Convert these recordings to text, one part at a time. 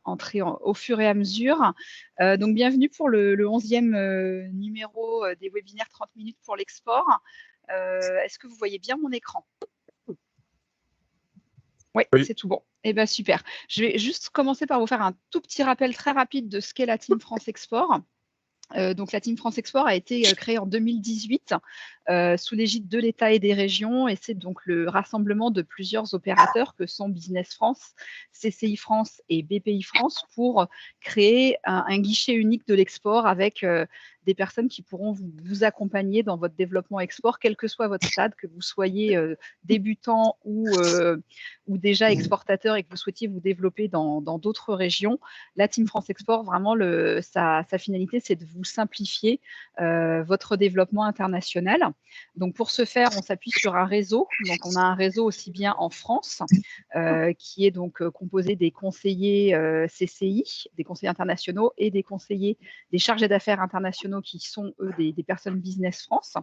entrer au fur et à mesure. Donc, bienvenue pour le 11e numéro des webinaires 30 minutes pour l'export. Est-ce que vous voyez bien mon écran? Oui, c'est tout bon. Eh bien, super. Je vais juste commencer par vous faire un tout petit rappel très rapide de ce qu'est la Team France Export. Donc, la Team France Export a été créée en 2018 sous l'égide de l'État et des régions, et c'est donc le rassemblement de plusieurs opérateurs que sont Business France, CCI France et BPI France pour créer un guichet unique de l'export avec des personnes qui pourront vous accompagner dans votre développement export, quel que soit votre stade, que vous soyez débutant ou déjà exportateur et que vous souhaitiez vous développer dans d'autres régions. La Team France Export, vraiment, sa finalité, c'est de vous simplifier votre développement international. Donc, pour ce faire, on s'appuie sur un réseau. Donc, on a un réseau aussi bien en France, qui est donc composé des conseillers CCI, des conseillers internationaux, et des conseillers, des chargés d'affaires internationaux qui sont, eux, des personnes Business France,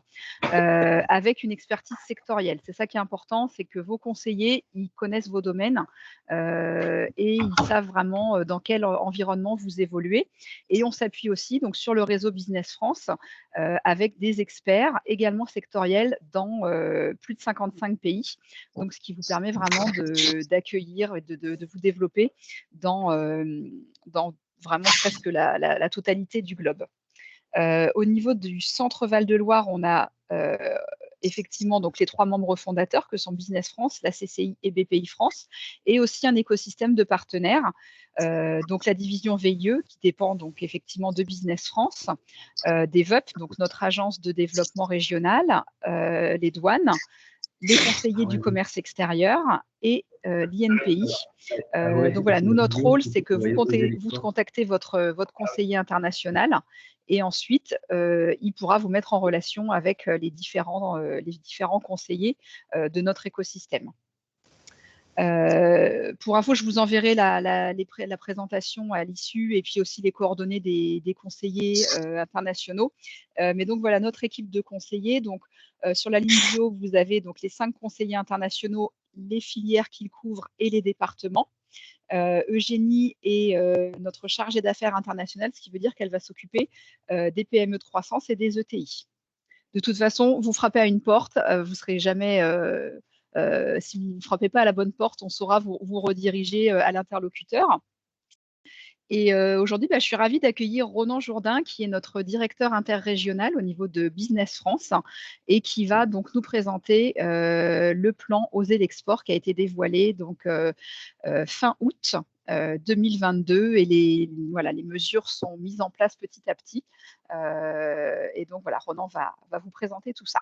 avec une expertise sectorielle. C'est ça qui est important, c'est que vos conseillers, ils connaissent vos domaines et ils savent vraiment dans quel environnement vous évoluez. Et on s'appuie aussi donc sur le réseau Business France avec des experts également sectoriels dans plus de 55 pays. Donc, ce qui vous permet vraiment d'accueillir et de vous développer dans vraiment presque la totalité du globe. Au niveau du centre Val-de-Loire, on a effectivement donc les 3 membres fondateurs que sont Business France, la CCI et BPI France, et aussi un écosystème de partenaires. Donc la division VIE qui dépend donc effectivement de Business France, des VUP, donc notre agence de développement régional, les douanes, les conseillers du commerce extérieur et l'INPI. Donc voilà, nous, notre rôle, c'est que vous contactez votre conseiller international et ensuite, il pourra vous mettre en relation avec les différents conseillers de notre écosystème. Pour info, je vous enverrai la présentation à l'issue et puis aussi les coordonnées des conseillers internationaux. Mais donc voilà, notre équipe de conseillers. Donc sur la ligne bio, vous avez donc les 5 conseillers internationaux, les filières qu'ils couvrent et les départements. Eugénie est notre chargée d'affaires internationale, ce qui veut dire qu'elle va s'occuper des PME de croissance et des ETI. De toute façon, vous frappez à une porte, vous serez jamais, si vous ne frappez pas à la bonne porte, on saura vous rediriger à l'interlocuteur. Et aujourd'hui, je suis ravie d'accueillir Ronan Jourdain, qui est notre directeur interrégional au niveau de Business France et qui va donc nous présenter le plan Oser l'export qui a été dévoilé donc fin août 2022 et les mesures sont mises en place petit à petit. Et donc voilà, Ronan va vous présenter tout ça.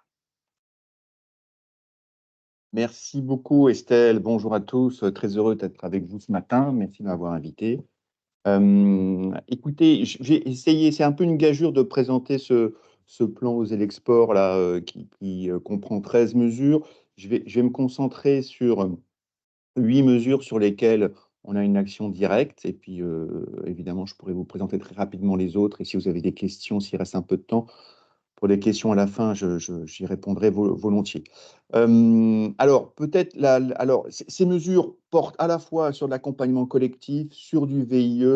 Merci beaucoup Estelle, bonjour à tous, très heureux d'être avec vous ce matin, merci de m'avoir invité. Écoutez, j'ai essayé, c'est un peu une gageure de présenter ce plan Oser l'export là, qui comprend 13 mesures. Je vais me concentrer sur 8 mesures sur lesquelles on a une action directe et puis évidemment je pourrais vous présenter très rapidement les autres et si vous avez des questions, s'il reste un peu de temps pour les questions à la fin, j'y répondrai volontiers. Alors, peut-être, ces mesures portent à la fois sur de l'accompagnement collectif, sur du VIE.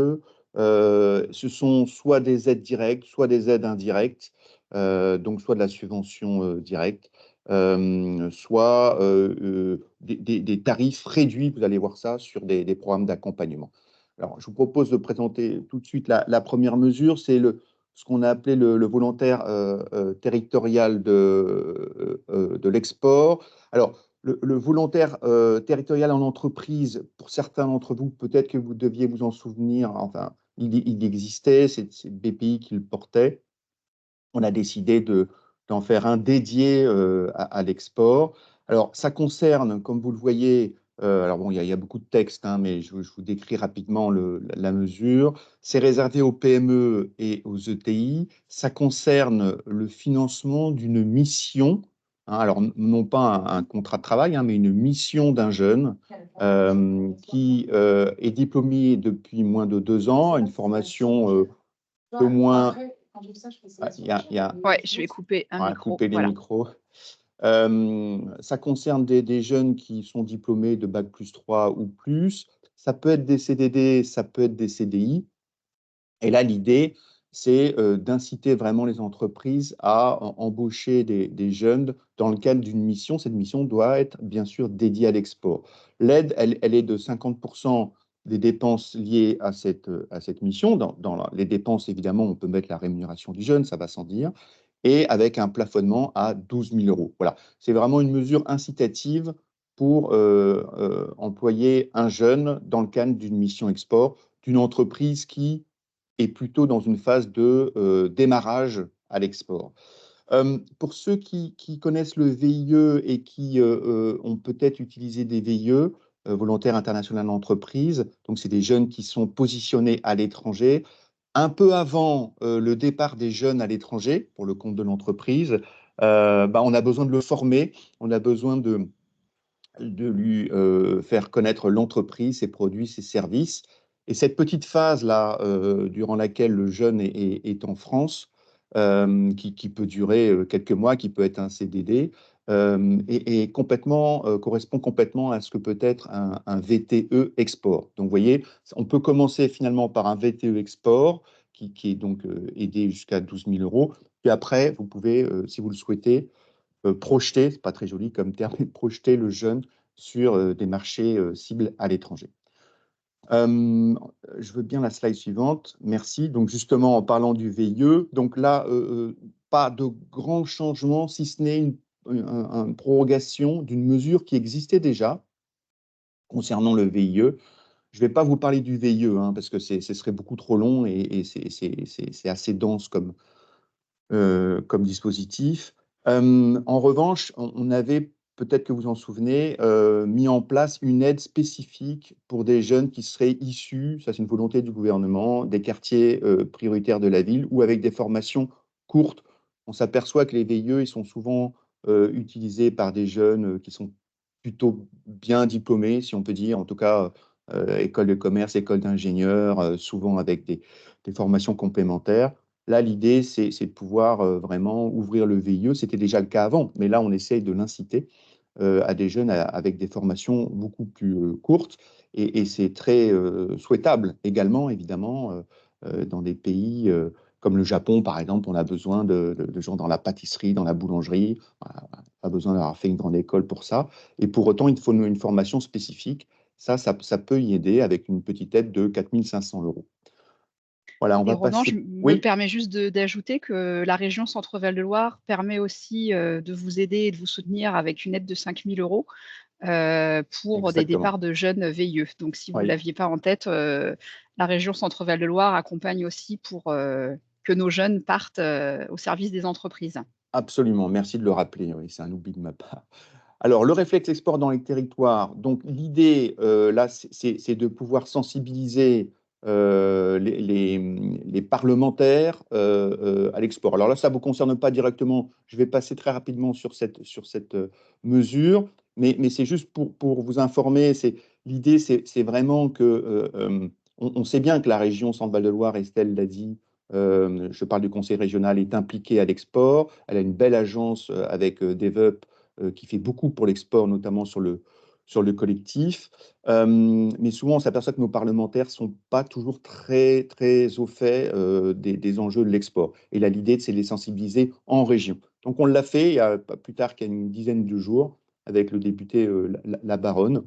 Ce sont soit des aides directes, soit des aides indirectes, donc soit de la subvention directe, soit des tarifs réduits, vous allez voir ça, sur des programmes d'accompagnement. Alors, je vous propose de présenter tout de suite la première mesure, c'est ce qu'on a appelé le volontaire territorial de l'export. Alors, le volontaire territorial en entreprise, pour certains d'entre vous, peut-être que vous deviez vous en souvenir, enfin, il existait, c'est BPI qui le portait. On a décidé d'en faire un dédié à l'export. Alors, ça concerne, comme vous le voyez, alors bon, il y a beaucoup de textes, hein, mais je vous décris rapidement la mesure. C'est réservé aux PME et aux ETI. Ça concerne le financement d'une mission, hein, alors non pas un contrat de travail, hein, mais une mission d'un jeune qui est diplômé depuis moins de 2 ans, une formation au moins. Ouais, je vais couper un micro. Couper les micros. Ça concerne des jeunes qui sont diplômés de Bac+3 ou plus, Ça peut être des CDD, ça peut être des CDI. Et là, l'idée, c'est d'inciter vraiment les entreprises à embaucher des jeunes dans le cadre d'une mission. Cette mission doit être bien sûr dédiée à l'export. L'aide, elle est de 50% des dépenses liées à cette mission. Les dépenses, évidemment, on peut mettre la rémunération du jeune, ça va sans dire, et avec un plafonnement à 12 000 euros. Voilà, c'est vraiment une mesure incitative pour employer un jeune dans le cadre d'une mission export d'une entreprise qui est plutôt dans une phase de démarrage à l'export. Pour ceux qui connaissent le VIE et qui ont peut-être utilisé des VIE, volontaires internationaux d'entreprise, donc c'est des jeunes qui sont positionnés à l'étranger, un peu avant le départ des jeunes à l'étranger, pour le compte de l'entreprise, on a besoin de le former, on a besoin de lui faire connaître l'entreprise, ses produits, ses services. Et cette petite phase-là, durant laquelle le jeune est en France, qui peut durer quelques mois, qui peut être un CDD, correspond complètement à ce que peut être un VTE export. Donc, vous voyez, on peut commencer finalement par un VTE export, qui est donc aidé jusqu'à 12 000 euros. Puis après, vous pouvez, si vous le souhaitez, projeter, c'est pas très joli comme terme, mais projeter le jeune sur des marchés cibles à l'étranger. Je veux bien la slide suivante, merci. Donc justement, en parlant du VIE, donc là, pas de grands changements, si ce n'est une prorogation d'une mesure qui existait déjà concernant le VIE. Je ne vais pas vous parler du VIE, hein, parce que ce serait beaucoup trop long et c'est assez dense comme dispositif. En revanche, on avait, peut-être que vous en souvenez, mis en place une aide spécifique pour des jeunes qui seraient issus, ça c'est une volonté du gouvernement, des quartiers prioritaires de la ville ou avec des formations courtes. On s'aperçoit que les VIE, ils sont souvent utilisés par des jeunes qui sont plutôt bien diplômés, si on peut dire, en tout cas, école de commerce, école d'ingénieur, souvent avec des formations complémentaires. Là, l'idée, c'est de pouvoir vraiment ouvrir le VIE. C'était déjà le cas avant, mais là, on essaye de l'inciter à des jeunes avec des formations beaucoup plus courtes. Et c'est très souhaitable également, évidemment, dans des pays comme le Japon, par exemple. On a besoin de gens dans la pâtisserie, dans la boulangerie. Voilà, pas besoin d'avoir fait une grande école pour ça. Et pour autant, il faut une formation spécifique. Ça peut y aider avec une petite aide de 4 500 euros. Voilà, on Et va Ronan, je passer. me Oui, permets juste d'ajouter que la région Centre-Val de Loire permet aussi de vous aider et de vous soutenir avec une aide de 5 000 euros pour des exactement. départs de jeunes VIE. Donc, si vous ne Oui, l'aviez pas en tête, la région Centre-Val de Loire accompagne aussi pour que nos jeunes partent au service des entreprises. absolument. Merci de le rappeler. Oui, c'est un oubli de ma part. Alors, le réflexe export dans les territoires. Donc, l'idée, là, c'est de pouvoir sensibiliser les parlementaires à l'export. Alors là, ça ne vous concerne pas directement. Je vais passer très rapidement sur cette mesure, mais c'est juste pour vous informer. L'idée, c'est vraiment que on sait bien que la région Centre-Val-de-Loire, Estelle l'a dit, je parle du conseil régional, est impliquée à l'export. Elle a une belle agence avec DevUp qui fait beaucoup pour l'export, notamment sur le collectif. Mais souvent, on s'aperçoit que nos parlementaires ne sont pas toujours très, très au fait des enjeux de l'export. Et là, l'idée, c'est de les sensibiliser en région. Donc, on l'a fait il y a pas plus tard qu'il y a une dizaine de jours avec le député La Baronne,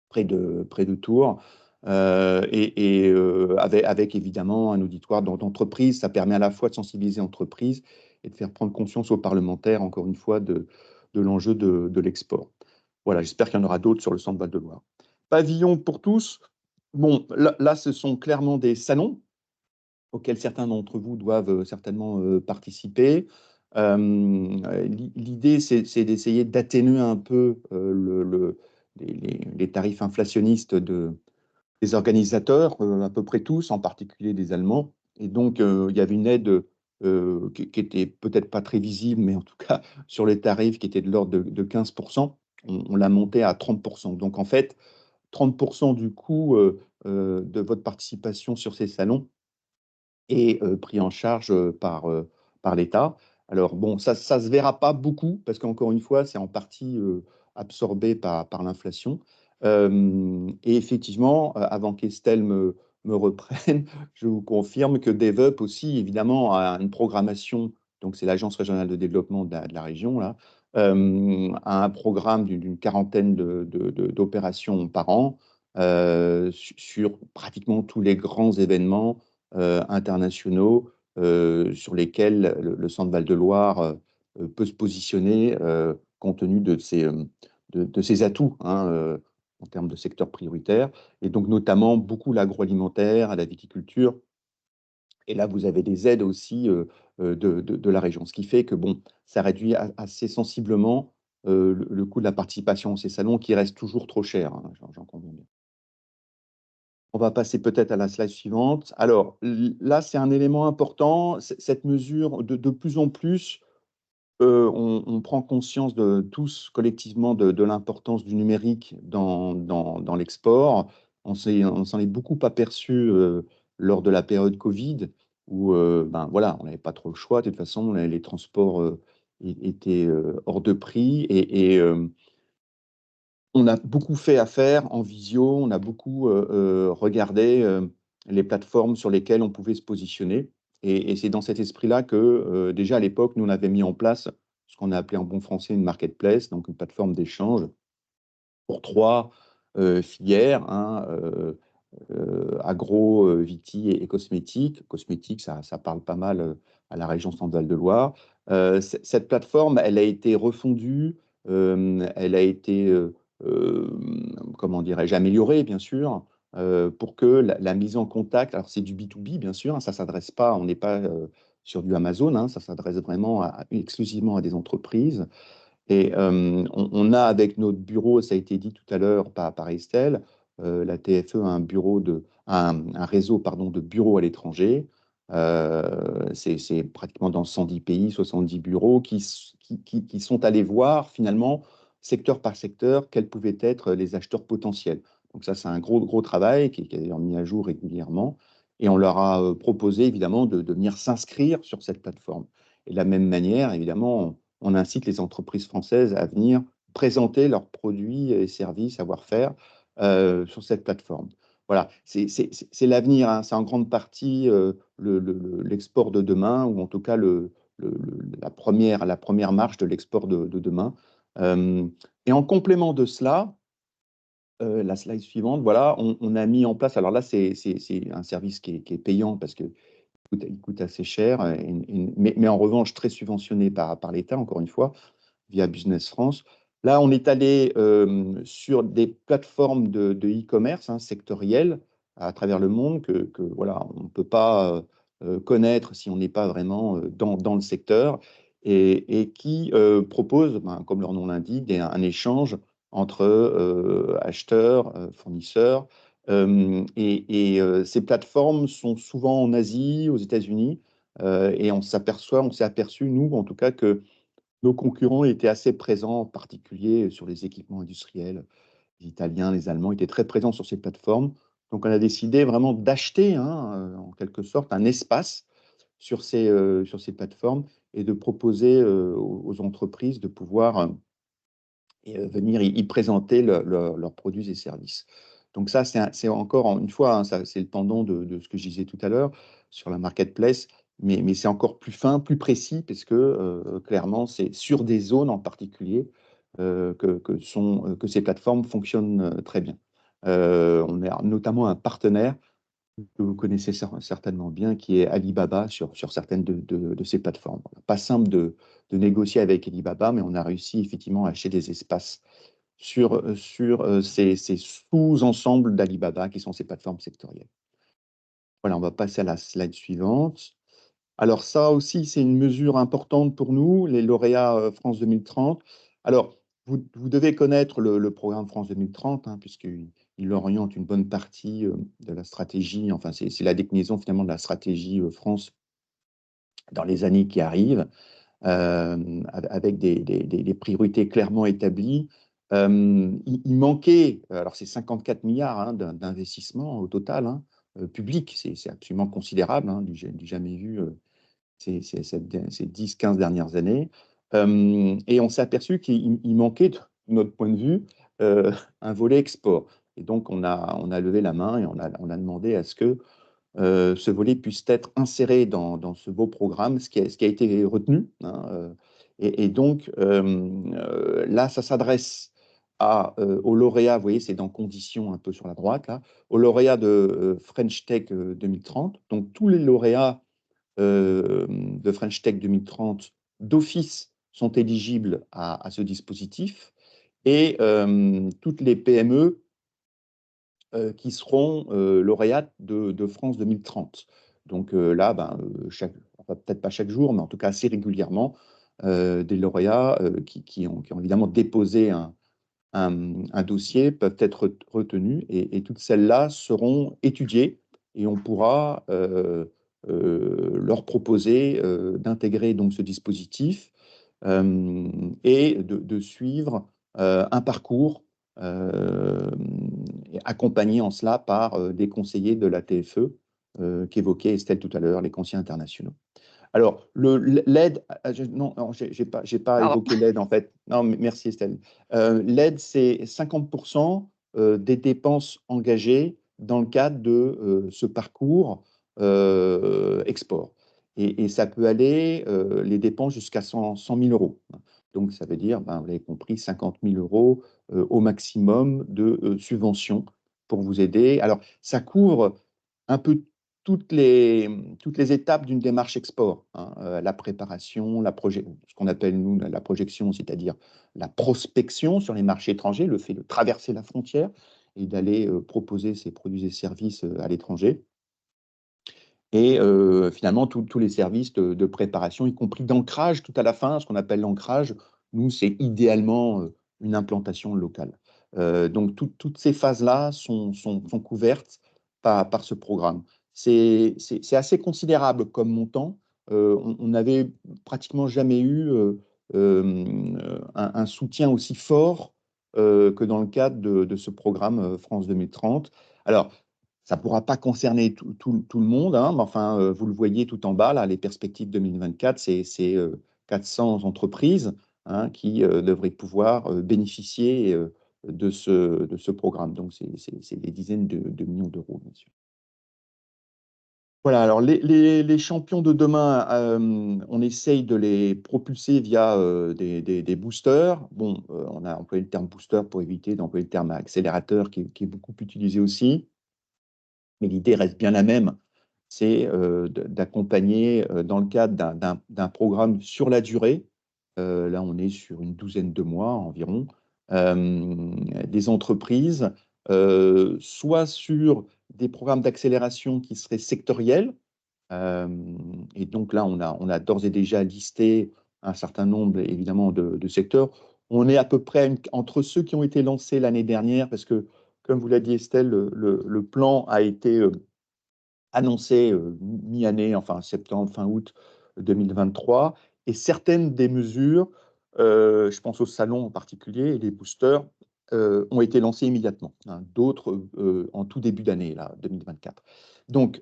près de Tours. Avec évidemment un auditoire d'entreprise, ça permet à la fois de sensibiliser l'entreprise et de faire prendre conscience aux parlementaires, encore une fois, de l'enjeu de l'export. Voilà, j'espère qu'il y en aura d'autres sur le centre Val-de-Loire. Pavillon pour tous. Bon, là, ce sont clairement des salons auxquels certains d'entre vous doivent certainement participer. L'idée, c'est d'essayer d'atténuer un peu les tarifs inflationnistes des organisateurs, à peu près tous, en particulier des Allemands. Et donc, il y avait une aide qui était peut-être pas très visible, mais en tout cas sur les tarifs qui étaient de l'ordre de 15%. On l'a monté à 30%. Donc, en fait, 30% du coût de votre participation sur ces salons est pris en charge par l'État. Alors, bon, ça ne se verra pas beaucoup, parce qu'encore une fois, c'est en partie absorbé par l'inflation. Et effectivement, avant qu'Estelle me reprenne, je vous confirme que DevUp aussi, évidemment, a une programmation, donc c'est l'Agence régionale de développement de la région, là, a un programme d'une quarantaine d'opérations par an sur pratiquement tous les grands événements internationaux sur lesquels le Centre Val-de-Loire peut se positionner compte tenu de ses atouts, hein, en termes de secteurs prioritaires, et donc notamment beaucoup l'agroalimentaire, la viticulture. Et là, vous avez des aides aussi de la région, ce qui fait que bon, ça réduit assez sensiblement le coût de la participation à ces salons qui reste toujours trop cher, hein, j'en conviens bien. On va passer peut-être à la slide suivante. Alors là, c'est un élément important, cette mesure de plus en plus, on prend conscience tous collectivement de l'importance du numérique dans l'export. On s'en est beaucoup aperçu lors de la période Covid, où ben, voilà, on n'avait pas trop le choix. De toute façon, les transports étaient hors de prix. On a beaucoup fait affaire en visio, on a beaucoup regardé les plateformes sur lesquelles on pouvait se positionner. Et c'est dans cet esprit-là que, déjà à l'époque, nous, on avait mis en place ce qu'on a appelé en bon français une marketplace, donc une plateforme d'échange pour trois filières, hein, agro, viti et cosmétique. Cosmétique, ça parle pas mal à la région Centre-Val de Loire. Cette plateforme, elle a été refondue, elle a été, euh, comment dirais-je, améliorée, bien sûr, pour que la mise en contact, alors c'est du B2B, bien sûr, hein, ça s'adresse pas, on n'est pas sur du Amazon, hein, ça s'adresse vraiment exclusivement à des entreprises. Et on a avec notre bureau, ça a été dit tout à l'heure par Estelle, la TFE a un réseau pardon, de bureaux à l'étranger. C'est pratiquement dans 110 pays, 70 bureaux qui sont allés voir finalement, secteur par secteur, quels pouvaient être les acheteurs potentiels. Donc ça, c'est un gros travail qui est d'ailleurs mis à jour régulièrement. Et on leur a proposé évidemment de venir s'inscrire sur cette plateforme. Et de la même manière, évidemment, on incite les entreprises françaises à venir présenter leurs produits et services, savoir-faire sur cette plateforme. Voilà, c'est l'avenir, hein. C'est en grande partie l'export de demain, ou en tout cas la première marche de l'export de demain. Et en complément de cela, la slide suivante, voilà, on a mis en place, alors là, c'est un service qui est payant parce qu'il coûte assez cher, mais en revanche très subventionné par l'État, encore une fois, via Business France. Là, on est allé sur des plateformes de e-commerce hein, sectorielles à travers le monde voilà, on ne peut pas connaître si on n'est pas vraiment dans le secteur et qui proposent, ben, comme leur nom l'indique, un échange entre acheteurs, fournisseurs. Ces plateformes sont souvent en Asie, aux États-Unis, et on s'est aperçu, nous, en tout cas, que nos concurrents étaient assez présents, en particulier sur les équipements industriels. Les Italiens, les Allemands étaient très présents sur ces plateformes. Donc, on a décidé vraiment d'acheter, hein, en quelque sorte, un espace sur ces plateformes et de proposer aux entreprises de pouvoir venir y présenter leurs produits et services. Donc ça, c'est encore une fois, hein, c'est le pendant de ce que je disais tout à l'heure sur la marketplace, mais c'est encore plus fin, plus précis, parce que clairement, c'est sur des zones en particulier que ces plateformes fonctionnent très bien. On a notamment un partenaire que vous connaissez certainement bien, qui est Alibaba sur certaines de ces plateformes. Pas simple de négocier avec Alibaba, mais on a réussi effectivement à acheter des espaces sur ces sous-ensembles d'Alibaba qui sont ces plateformes sectorielles. Voilà, on va passer à la slide suivante. Alors ça aussi, c'est une mesure importante pour nous, les lauréats France 2030. Alors, vous devez connaître le programme France 2030, hein, puisqu'il oriente une bonne partie de la stratégie, enfin c'est la déclinaison finalement de la stratégie France dans les années qui arrivent, avec des priorités clairement établies. Il manquait, alors c'est 54 milliards hein, d'investissement au total, hein, public, c'est absolument considérable, hein, du jamais vu ces 10-15 dernières années. Et on s'est aperçu qu'il manquait, de notre point de vue, un volet export. Et donc, on a levé la main et on a demandé à ce que ce volet puisse être inséré dans ce beau programme, ce qui a été retenu, hein, et donc, là, ça s'adresse aux lauréats, vous voyez, c'est dans conditions un peu sur la droite, là, aux lauréats de French Tech 2030. Donc, tous les lauréats de French Tech 2030 d'office sont éligibles à ce dispositif et toutes les PME qui seront lauréates de France 2030. Donc là, ben, enfin, peut-être pas chaque jour, mais en tout cas assez régulièrement, des lauréats qui ont évidemment déposé un dossier peuvent être retenus et toutes celles-là seront étudiées et on pourra leur proposer d'intégrer donc ce dispositif et de suivre un parcours euh, accompagné en cela par des conseillers de la TFE qu'évoquait Estelle tout à l'heure, les conseillers internationaux. Alors, l'aide, non, non j'ai pas Pardon. évoqué l'aide en fait. Non, merci Estelle. L'aide, c'est 50% des dépenses engagées dans le cadre de ce parcours export. Et ça peut aller, les dépenses, jusqu'à 100 000 euros. Donc, ça veut dire, ben, vous l'avez compris, 50 000 euros au maximum de subventions pour vous aider. Alors, ça couvre un peu toutes les étapes d'une démarche export, hein, la préparation, ce qu'on appelle nous la projection, c'est-à-dire la prospection sur les marchés étrangers, le fait de traverser la frontière et d'aller proposer ses produits et services à l'étranger. Et finalement, tous les services de préparation, y compris d'ancrage tout à la fin, ce qu'on appelle l'ancrage, nous, c'est idéalement une implantation locale. Donc, toutes ces phases-là sont couvertes par ce programme. C'est assez considérable comme montant. On n'avait pratiquement jamais eu un soutien aussi fort que dans le cadre de ce programme France 2030. Alors, ça ne pourra pas concerner tout le monde, hein, mais enfin, vous le voyez tout en bas, là, les perspectives 2024, c'est 400 entreprises, hein, qui devraient pouvoir bénéficier de ce programme. Donc, c'est des dizaines de millions d'euros, bien sûr. Voilà, alors les champions de demain, on essaye de les propulser via des boosters. Bon, on a employé le terme booster pour éviter d'employer le terme accélérateur qui est beaucoup utilisé aussi. Mais l'idée reste bien la même, c'est d'accompagner dans le cadre d'un programme sur la durée, là on est sur une douzaine de mois environ, des entreprises, soit sur des programmes d'accélération qui seraient sectoriels, euh, et donc là on a d'ores et déjà listé un certain nombre évidemment de secteurs. On est à peu près entre ceux qui ont été lancés l'année dernière, parce que comme vous l'a dit Estelle, le plan a été annoncé mi-année, enfin septembre, fin août 2023, et certaines des mesures, je pense au salon en particulier, et les boosters, ont été lancées immédiatement, hein, d'autres en tout début d'année, là, 2024. Donc,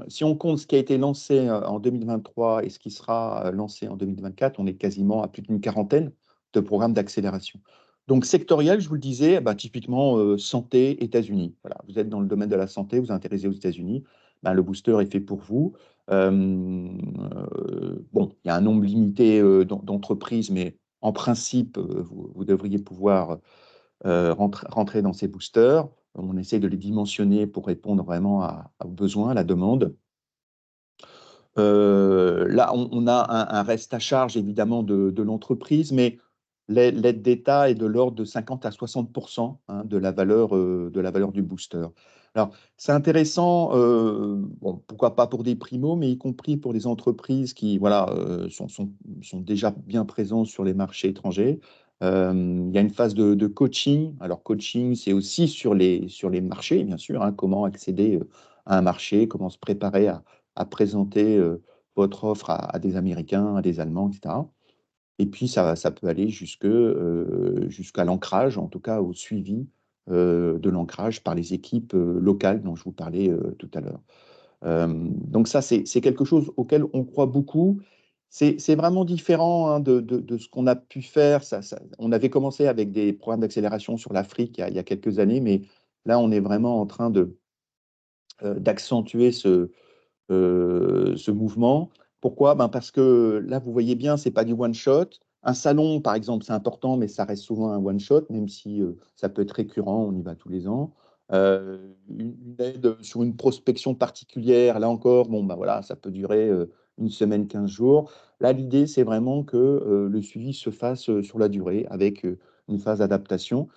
si on compte ce qui a été lancé en 2023 et ce qui sera lancé en 2024, on est quasiment à plus d'une quarantaine de programmes d'accélération. Donc, sectoriel, je vous le disais, bah, typiquement santé, États-Unis. Voilà, vous êtes dans le domaine de la santé, vous vous intéressez aux États-Unis, ben, le booster est fait pour vous. Bon, il y a un nombre limité d'entreprises, mais en principe, vous devriez pouvoir rentrer dans ces boosters. On essaie de les dimensionner pour répondre vraiment aux besoins, à la demande. Là, on a un reste à charge, évidemment, de l'entreprise, mais l'aide d'État est de l'ordre de 50 à 60%, hein, de la valeur du booster. Alors, c'est intéressant, bon, pourquoi pas pour des primos, mais y compris pour des entreprises qui voilà, sont déjà bien présentes sur les marchés étrangers. Il y a une phase de coaching. Alors, coaching, c'est aussi sur les marchés, bien sûr, hein, comment accéder à un marché, comment se préparer à présenter votre offre à des Américains, à des Allemands, etc. Et puis, ça peut aller jusqu'à l'ancrage, en tout cas au suivi de l'ancrage par les équipes locales dont je vous parlais tout à l'heure. Donc ça, c'est quelque chose auquel on croit beaucoup C'est vraiment différent hein, de ce qu'on a pu faire. On avait commencé avec des programmes d'accélération sur l'Afrique il y a quelques années, mais là, on est vraiment en train d'accentuer ce mouvement. Pourquoi? Ben parce que là, vous voyez bien, c'est pas du one shot. Un salon, par exemple, c'est important, mais ça reste souvent un one shot, même si ça peut être récurrent, on y va tous les ans. Une aide sur une prospection particulière, là encore, bon, ben voilà, ça peut durer une semaine, 15 jours. Là, l'idée, c'est vraiment que le suivi se fasse sur la durée, avec une phase d'adaptation.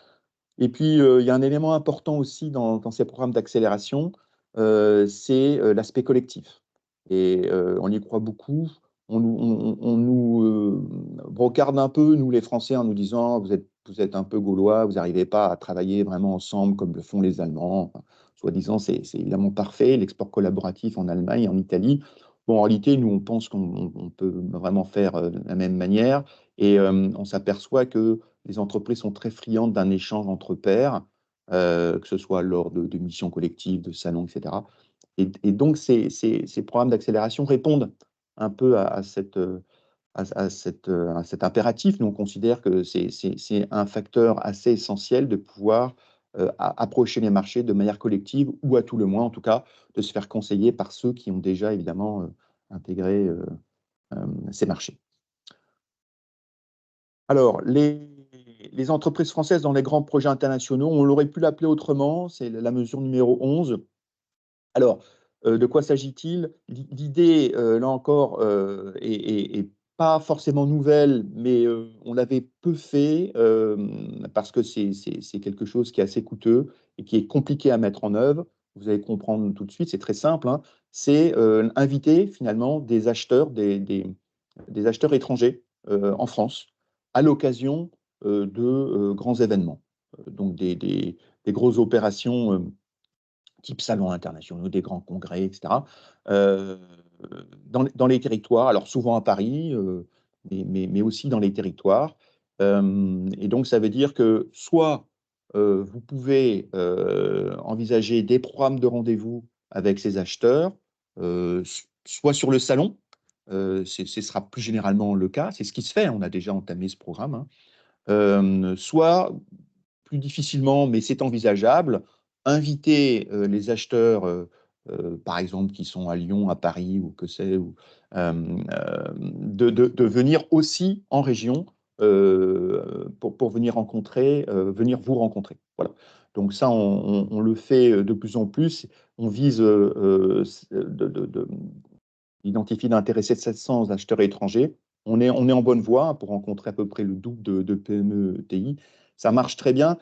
Et puis, il y a un élément important aussi dans ces programmes d'accélération, c'est l'aspect collectif. Et on y croit beaucoup. On nous brocarde un peu, nous les Français, en nous disant vous êtes un peu gaulois, vous n'arrivez pas à travailler vraiment ensemble comme le font les Allemands. Enfin, soi-disant, c'est évidemment parfait, l'export collaboratif en Allemagne et en Italie. Bon, en réalité, nous, on pense qu'on peut vraiment faire de la même manière. Et on s'aperçoit que les entreprises sont très friandes d'un échange entre pairs, que ce soit lors de missions collectives, de salons, etc. Et donc, ces programmes d'accélération répondent un peu à cet impératif. Nous, on considère que c'est un facteur assez essentiel de pouvoir approcher les marchés de manière collective, ou à tout le moins, en tout cas, de se faire conseiller par ceux qui ont déjà, évidemment, intégré ces marchés. Alors, les entreprises françaises dans les grands projets internationaux, on aurait pu l'appeler autrement, c'est la mesure numéro 11. Alors, de quoi s'agit-il? L'idée, là encore, est pas forcément nouvelle, mais on l'avait peu fait, parce que c'est quelque chose qui est assez coûteux et qui est compliqué à mettre en œuvre. Vous allez comprendre tout de suite, c'est très simple, hein. C'est, inviter finalement des acheteurs, des acheteurs étrangers, en France, à l'occasion, de, grands événements. Donc des grosses opérations, type salons internationaux, des grands congrès, etc., euh, dans les territoires, alors souvent à Paris, mais aussi dans les territoires. Et donc, ça veut dire que soit vous pouvez envisager des programmes de rendez-vous avec ces acheteurs, soit sur le salon, ce sera plus généralement le cas, c'est ce qui se fait, on a déjà entamé ce programme, hein. Soit plus difficilement, mais c'est envisageable, inviter les acheteurs, par exemple, qui sont à Lyon, à Paris, ou que c'est, de venir aussi en région pour venir venir vous rencontrer. Voilà. Donc ça, on le fait de plus en plus. On vise d'identifier, d'intéresser 700 acheteurs étrangers. On est en bonne voie pour rencontrer à peu près le double de PME TI. Ça marche très bien.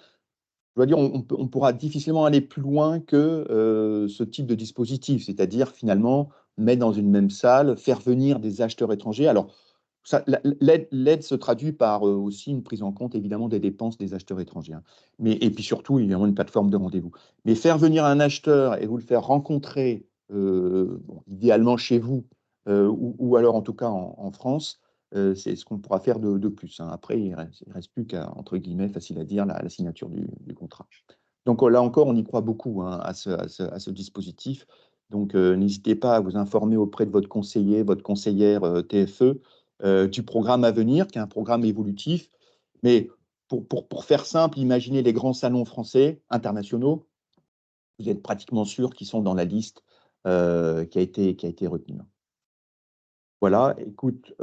Je dois dire, on pourra difficilement aller plus loin que ce type de dispositif, c'est-à-dire finalement mettre dans une même salle, faire venir des acheteurs étrangers. Alors, l'aide se traduit par aussi une prise en compte évidemment des dépenses des acheteurs étrangers, hein. Et puis surtout, évidemment, une plateforme de rendez-vous. Mais faire venir un acheteur et vous le faire rencontrer, bon, idéalement chez vous, ou alors en tout cas en France, c'est ce qu'on pourra faire de plus, hein. Après, il ne reste plus qu'à, entre guillemets, facile à dire, la signature du contrat. Donc là encore, on y croit beaucoup, hein, à ce dispositif. Donc n'hésitez pas à vous informer auprès de votre conseiller, votre conseillère TFE, du programme à venir, qui est un programme évolutif. Mais pour faire simple, imaginez les grands salons français internationaux, vous êtes pratiquement sûr qu'ils sont dans la liste qui a été retenue. Voilà, écoute,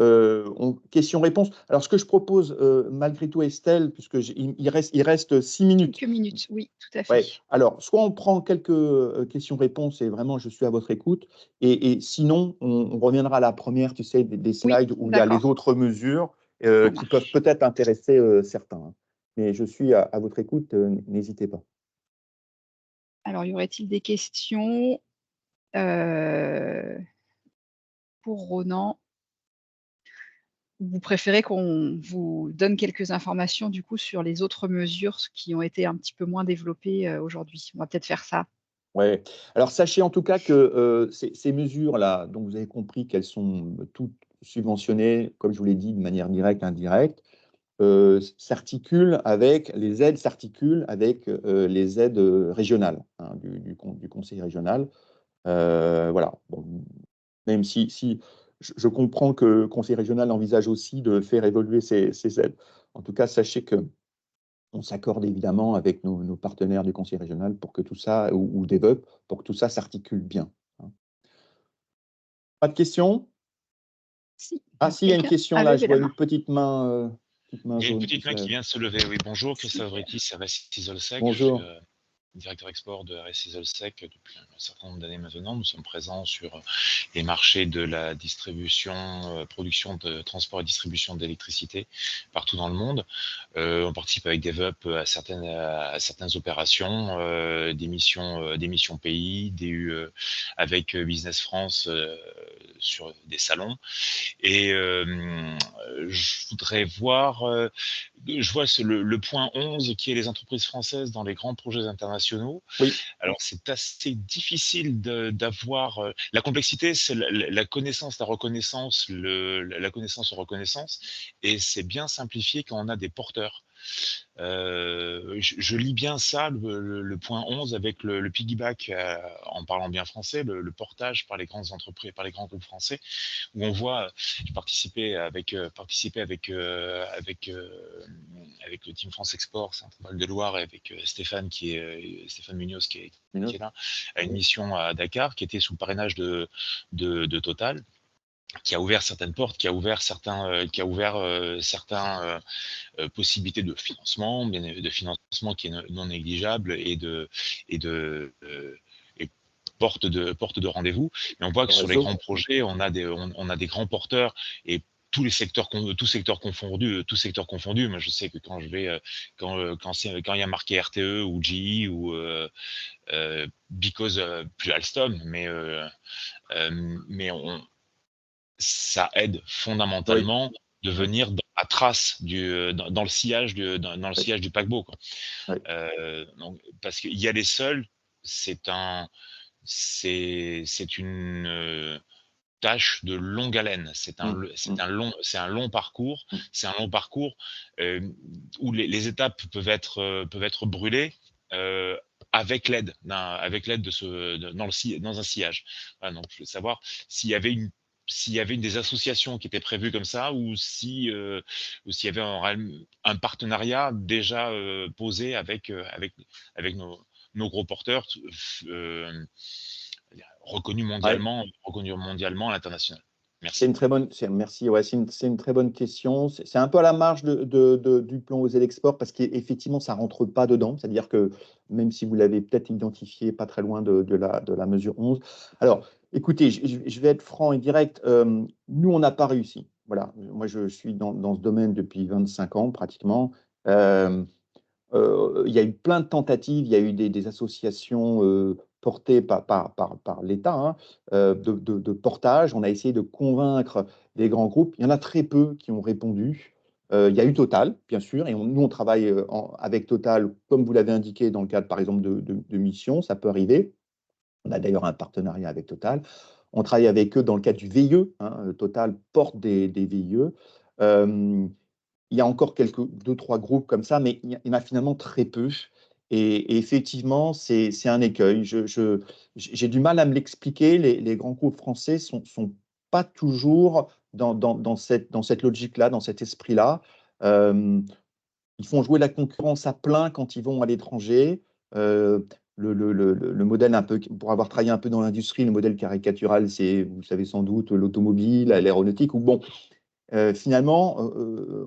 question-réponse. Alors, ce que je propose, malgré tout, Estelle, puisque il reste 6 minutes. Quelques minutes, oui, tout à fait. Ouais. Alors, soit on prend quelques questions-réponses et vraiment, je suis à votre écoute. Et sinon, on reviendra à la première, tu sais, des Oui, slides où il y a les d'accord, autres mesures ça qui peuvent marche. peut-être intéresser certains, hein. Mais je suis à votre écoute, n'hésitez pas. Alors, y aurait-il des questions pour Ronan? Vous préférez qu'on vous donne quelques informations du coup sur les autres mesures qui ont été un petit peu moins développées aujourd'hui? On va peut-être faire ça. Ouais. Alors, sachez en tout cas que ces mesures-là, dont vous avez compris qu'elles sont toutes subventionnées, comme je vous l'ai dit, de manière directe, indirecte, les aides s'articulent avec les aides régionales, hein, du conseil régional. Voilà. Bon, même si je comprends que le Conseil régional envisage aussi de faire évoluer ces aides. En tout cas, sachez que on s'accorde évidemment avec nos partenaires du Conseil régional pour que tout ça, ou DevUp, pour que tout ça s'articule bien, hein. Pas de questions? Si, Ah alors si, il y a une quelqu'un question a là, je levé la vois main. une petite main Il y a une jaune qui petite se main qui lève. vient de se lever. Oui, bonjour, Si. Christophe Britis, RSI Zolsec. Je suis Bonjour. directeur export de RSI Zolsec depuis un certain nombre d'années maintenant. Nous sommes présents sur les marchés de la distribution, production, de transport et distribution d'électricité partout dans le monde. On participe avec DevUp à certaines opérations, des missions pays, avec Business France sur des salons. Et je voudrais voir, je vois le point 11 qui est les entreprises françaises dans les grands projets internationaux. Oui. Alors c'est assez difficile d'avoir la complexité, c'est la connaissance, la reconnaissance, la connaissance reconnaissance, et c'est bien simplifié quand on a des porteurs. Je lis bien ça, le point 11 avec le piggyback, en parlant bien français, le portage par les grandes entreprises, par les grands groupes français, où on voit, j'ai avec le Team France Export, Centre-Val de Loire, et avec Stéphane Stéphane Munoz qui est là, à une mission à Dakar, qui était sous le parrainage de Total, qui a ouvert certaines portes, qui a ouvert certaines possibilités de financement, qui est non négligeable, et porte de rendez-vous. Mais on voit que sur les grands projets, on a des grands porteurs, et tous secteurs confondus. Moi, je sais que quand quand il y a marqué RTE ou GE ou Because, plus Alstom, mais ça aide Oui. fondamentalement de venir dans la trace dans le sillage du paquebot, quoi. Oui. Donc, parce qu'il y a les seuls, c'est une tâche de longue haleine. C'est un long parcours. C'est un long parcours où les étapes peuvent être brûlées. Avec l'aide dans un sillage. Voilà, donc je veux savoir s'il y avait une des associations qui était prévue comme ça, ou s'il y avait un partenariat déjà posé avec nos gros porteurs, reconnus mondialement à l'international. C'est une Merci. très bonne, merci. Ouais, c'est une très bonne question. C'est un peu à la marge du plan Oser l'export, parce qu'effectivement, ça rentre pas dedans. C'est-à-dire que même si vous l'avez peut-être identifié pas très loin de la mesure 11. Alors, écoutez, je vais être franc et direct. Nous, on n'a pas réussi. Voilà. Moi, je suis dans ce domaine depuis 25 ans pratiquement. Il y a eu plein de tentatives, il y a eu des associations portées par l'État, hein, de portage. On a essayé de convaincre des grands groupes. Il y en a très peu qui ont répondu. Il y a eu Total, bien sûr, et nous, on travaille avec Total, comme vous l'avez indiqué, dans le cadre, par exemple, de missions. Ça peut arriver. On a d'ailleurs un partenariat avec Total. On travaille avec eux dans le cadre du VIE, hein. Total porte des VIE. Il y a encore deux, trois groupes comme ça, mais il y en a finalement très peu. Et effectivement, c'est un écueil. J'ai du mal à me l'expliquer. Les grands groupes français ne sont pas toujours dans cette logique-là, dans cet esprit-là. Euh, Ils font jouer la concurrence à plein quand ils vont à l'étranger. Euh, le modèle, un peu, pour avoir travaillé un peu dans l'industrie, le modèle caricatural, c'est, vous le savez sans doute, l'automobile, l'aéronautique, ou bon, finalement,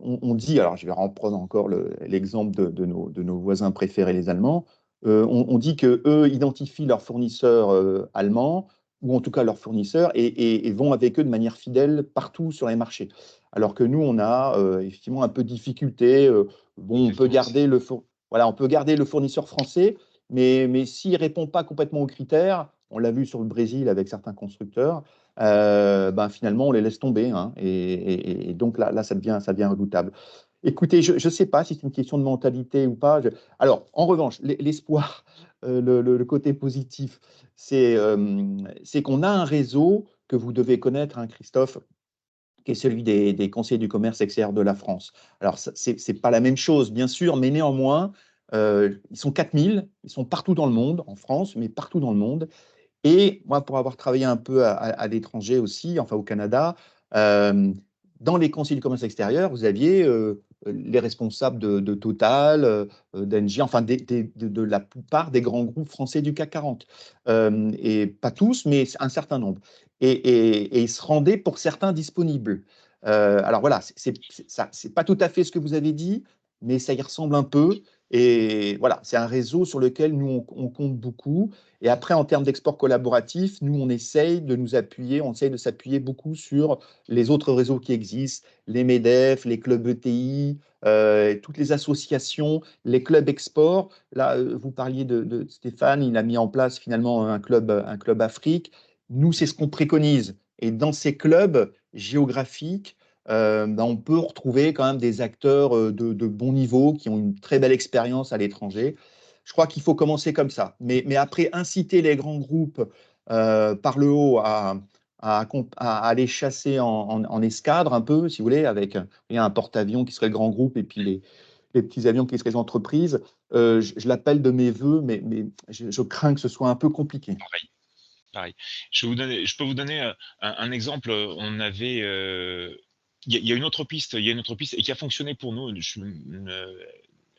on dit, alors je vais reprendre encore l'exemple de nos voisins préférés, les Allemands, on dit qu'eux identifient leurs fournisseurs allemands, ou en tout cas leurs fournisseurs, et vont avec eux de manière fidèle partout sur les marchés. Alors que nous, on a effectivement un peu de difficulté. Bon, voilà, on peut garder le fournisseur français, mais s'il ne répond pas complètement aux critères, on l'a vu sur le Brésil avec certains constructeurs, ben finalement, on les laisse tomber, hein, et donc là, ça devient redoutable. Écoutez, je ne sais pas si c'est une question de mentalité ou pas. Alors, en revanche, l'espoir, le côté positif, c'est qu'on a un réseau que vous devez connaître, hein, Christophe, qui est celui des conseillers du commerce extérieur de la France. Alors, ce n'est pas la même chose, bien sûr, mais néanmoins, ils sont 4000, ils sont partout dans le monde, en France, mais partout dans le monde. Et moi, pour avoir travaillé un peu à l'étranger aussi, enfin au Canada, dans les conseils du commerce extérieur, vous aviez les responsables de Total, d'Engie, enfin de la plupart des grands groupes français du CAC 40. Et pas tous, mais un certain nombre. Et ils se rendaient pour certains disponibles. Alors voilà, c'est pas tout à fait ce que vous avez dit, mais ça y ressemble un peu. Et voilà, c'est un réseau sur lequel nous, on compte beaucoup. Et après, en termes d'export collaboratif, nous, on essaye de s'appuyer beaucoup sur les autres réseaux qui existent, les MEDEF, les clubs ETI, toutes les associations, les clubs export. Là, vous parliez de Stéphane, il a mis en place finalement un club Afrique. Nous, c'est ce qu'on préconise. Et dans ces clubs géographiques, ben, on peut retrouver quand même des acteurs de bon niveau qui ont une très belle expérience à l'étranger. Je crois qu'il faut commencer comme ça. Mais après, inciter les grands groupes par le haut à aller chasser en escadre un peu, si vous voulez, avec un porte-avions qui serait le grand groupe et puis les petits avions qui seraient les entreprises. Je l'appelle de mes voeux, mais je crains que ce soit un peu compliqué. Pareil. Je peux vous donner un exemple. On avait, il y a une autre piste, et qui a fonctionné pour nous.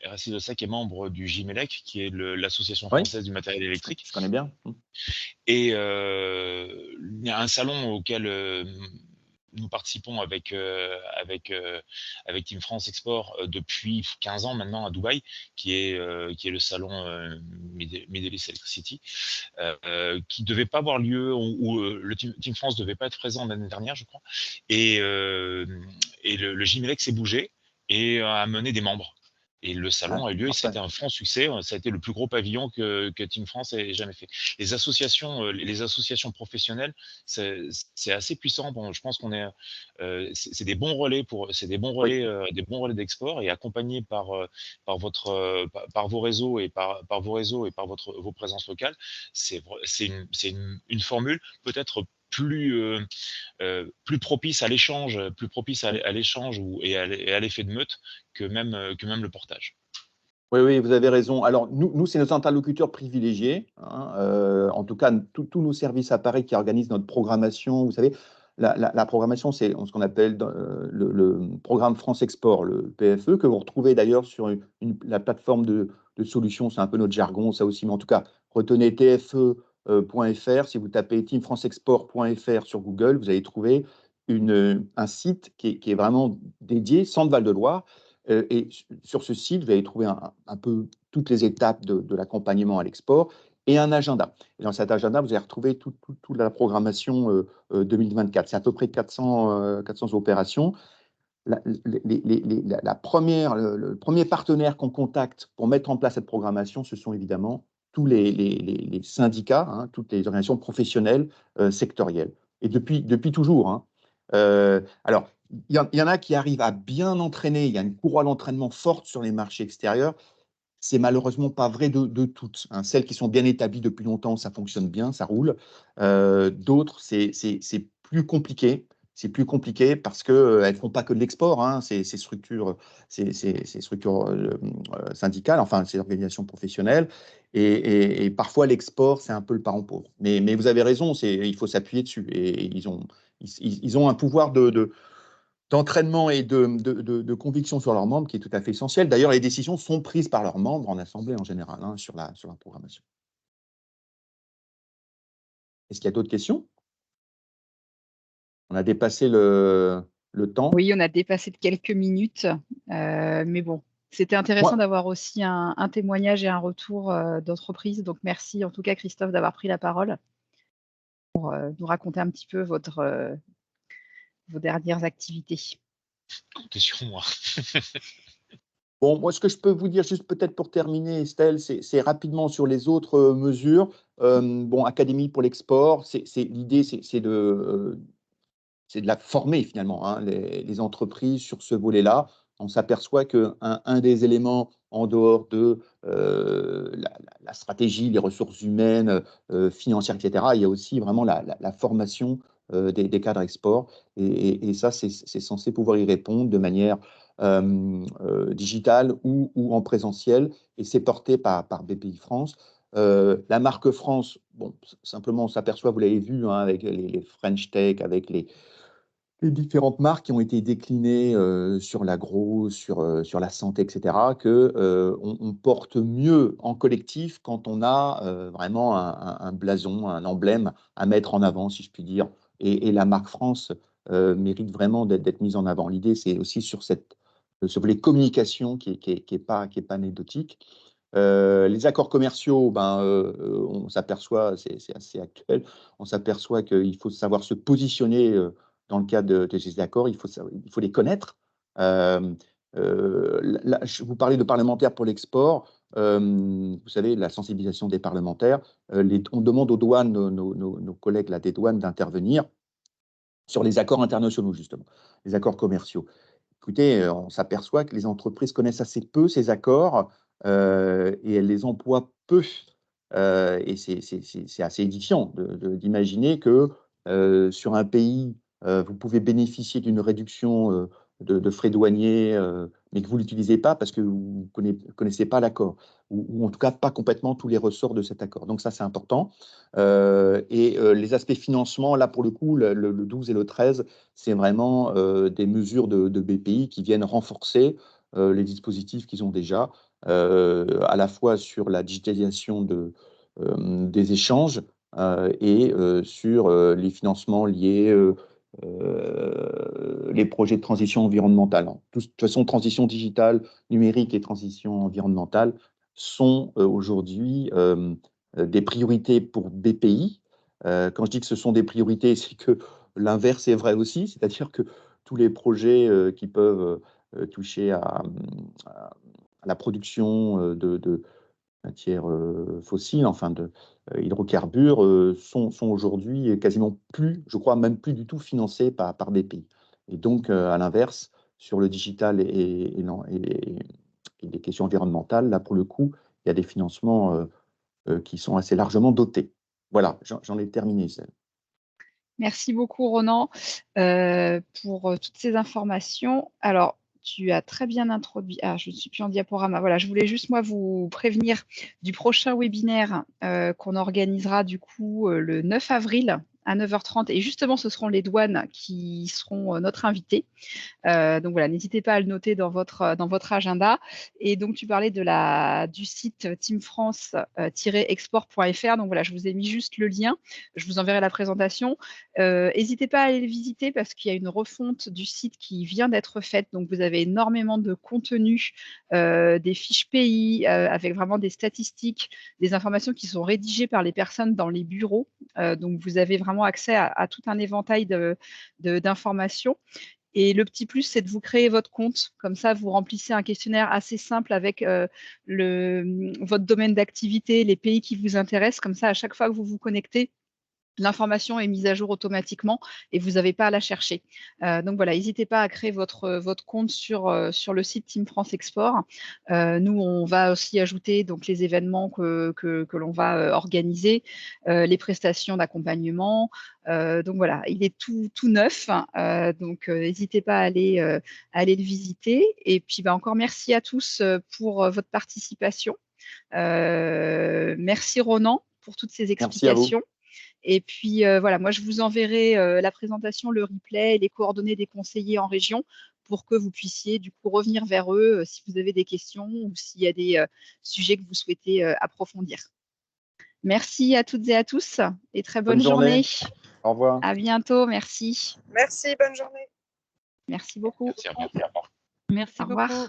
RSI Ossec est membre du GIMELEC, qui est l'association Oui, française du matériel électrique. je connais bien. Et il y a un salon auquel nous participons avec Team France Export depuis 15 ans maintenant à Dubaï, qui est le salon Middle East Electricity, qui devait pas avoir lieu, où le Team France devait pas être présent l'année dernière, je crois. Et le GIMELEC s'est bougé et a amené des membres. Et le salon a eu lieu et c'était un franc succès. Ça a été le plus gros pavillon que Team France ait jamais fait. Les associations professionnelles, c'est assez puissant. Bon, je pense qu'on est, c'est des bons relais des bons relais d'export, et accompagnés par vos réseaux et par vos présences locales. C'est une formule peut-être plus propice à l'échange, et à l'effet de meute que même le portage. Oui, oui, vous avez raison. Alors, nous c'est nos interlocuteurs privilégiés, hein. En tout cas, tous nos services à Paris qui organisent notre programmation. Vous savez, la programmation, c'est ce qu'on appelle le programme France Export, le PFE, que vous retrouvez d'ailleurs sur la plateforme de solutions. C'est un peu notre jargon, ça aussi, mais en tout cas, retenez tfe.fr. Si vous tapez teamfranceexport.fr sur Google, vous allez trouver un site qui est vraiment dédié, Centre Val-de-Loire. Et sur ce site, vous allez trouver un peu toutes les étapes de l'accompagnement à l'export et un agenda. Et dans cet agenda, vous allez retrouver toute la programmation 2024. C'est à peu près 400 opérations. Le premier partenaire qu'on contacte pour mettre en place cette programmation, ce sont évidemment tous les syndicats, hein, toutes les organisations professionnelles sectorielles. Et depuis toujours. Hein. Alors, il y en a qui arrivent à bien entraîner, il y a une courroie d'entraînement forte sur les marchés extérieurs. C'est malheureusement pas vrai de toutes. Hein. Celles qui sont bien établies depuis longtemps, ça fonctionne bien, ça roule. D'autres, c'est plus compliqué. C'est plus compliqué parce qu'elles ne font pas que de l'export, hein, ces structures, syndicales, enfin ces organisations professionnelles. Et parfois, l'export, c'est un peu le parent pauvre. Mais vous avez raison, il faut s'appuyer dessus. Et ils ont un pouvoir d'entraînement et de conviction sur leurs membres qui est tout à fait essentiel. D'ailleurs, les décisions sont prises par leurs membres en assemblée en général, hein, sur la programmation. Est-ce qu'il y a d'autres questions? On a dépassé le temps. Oui, on a dépassé de quelques minutes, mais bon, c'était intéressant d'avoir aussi un témoignage et un retour d'entreprise. Donc, merci en tout cas, Christophe, d'avoir pris la parole pour nous raconter un petit peu vos dernières activités. Comptez sur moi. Bon, moi, ce que je peux vous dire, juste peut-être pour terminer, Estelle, c'est rapidement sur les autres mesures. Bon, Académie pour l'export, l'idée, c'est de la former finalement, hein, les entreprises sur ce volet-là. On s'aperçoit qu'un des éléments en dehors de la stratégie, les ressources humaines, financières, etc., il y a aussi vraiment la formation des cadres export. Et ça, c'est censé pouvoir y répondre de manière digitale ou en présentiel. Et c'est porté par BPI France. La marque France, bon, simplement, on s'aperçoit, vous l'avez vu, hein, avec les French Tech, avec les différentes marques qui ont été déclinées sur l'agro, sur la santé, etc., on porte mieux en collectif quand on a vraiment un blason, un emblème à mettre en avant, si je puis dire. Et la marque France mérite vraiment d'être mise en avant. L'idée, c'est aussi sur les communications qui est pas anecdotique. Les accords commerciaux, on s'aperçoit, c'est assez actuel, on s'aperçoit qu'il faut savoir se positionner dans le cadre de ces accords, il faut les connaître. Je vous parlais de parlementaires pour l'export. Vous savez, la sensibilisation des parlementaires. On demande aux douanes, nos collègues là, des douanes, d'intervenir sur les accords internationaux, justement, les accords commerciaux. Écoutez, on s'aperçoit que les entreprises connaissent assez peu ces accords et elles les emploient peu. Et c'est assez édifiant d'imaginer que sur un pays, vous pouvez bénéficier d'une réduction de frais douaniers, mais que vous ne l'utilisez pas parce que vous ne connaissez pas l'accord, ou en tout cas pas complètement tous les ressorts de cet accord. Donc ça, c'est important. Les aspects financement, là, pour le coup, le 12 et le 13, c'est vraiment des mesures de BPI qui viennent renforcer les dispositifs qu'ils ont déjà, à la fois sur la digitalisation des échanges et sur les financements liés les projets de transition environnementale. De toute façon, transition digitale, numérique et transition environnementale sont aujourd'hui des priorités pour BPI. Quand je dis que ce sont des priorités, c'est que l'inverse est vrai aussi, c'est-à-dire que tous les projets qui peuvent toucher à la production de matières fossiles, enfin de hydrocarbures, sont aujourd'hui quasiment plus, je crois même plus du tout financés par des pays. Et donc, à l'inverse, sur le digital et les questions environnementales, là, pour le coup, il y a des financements qui sont assez largement dotés. Voilà, j'en ai terminé, celle. Merci beaucoup, Ronan, pour toutes ces informations. Alors, tu as très bien introduit. Ah, je ne suis plus en diaporama. Voilà, je voulais juste, moi, vous prévenir du prochain webinaire qu'on organisera, du coup, le 9 avril à 9h30. Et justement, ce seront les douanes qui seront notre invité. Donc voilà, n'hésitez pas à le noter dans votre agenda. Et donc, tu parlais du site teamfrance-export.fr. Donc voilà, je vous ai mis juste le lien. Je vous enverrai la présentation. N'hésitez pas à aller le visiter parce qu'il y a une refonte du site qui vient d'être faite. Donc, vous avez énormément de contenu, des fiches pays avec vraiment des statistiques, des informations qui sont rédigées par les personnes dans les bureaux. Donc, vous avez vraiment accès à tout un éventail d'informations. Et le petit plus, c'est de vous créer votre compte. Comme ça, vous remplissez un questionnaire assez simple avec votre domaine d'activité, les pays qui vous intéressent. Comme ça, à chaque fois que vous vous connectez, l'information est mise à jour automatiquement et vous n'avez pas à la chercher. Donc voilà, n'hésitez pas à créer votre compte sur le site Team France Export. Nous, on va aussi ajouter donc les événements que l'on va organiser, les prestations d'accompagnement. Donc voilà, il est tout neuf. Donc n'hésitez pas à aller le visiter. Et puis encore merci à tous pour votre participation. Merci Ronan pour toutes ces explications. Merci à vous. Et puis voilà, moi je vous enverrai la présentation, le replay, les coordonnées des conseillers en région pour que vous puissiez du coup revenir vers eux si vous avez des questions ou s'il y a des sujets que vous souhaitez approfondir. Merci à toutes et à tous et très bonne journée. Au revoir. À bientôt, merci. Merci, bonne journée. Merci beaucoup. Merci, à bientôt. Merci beaucoup.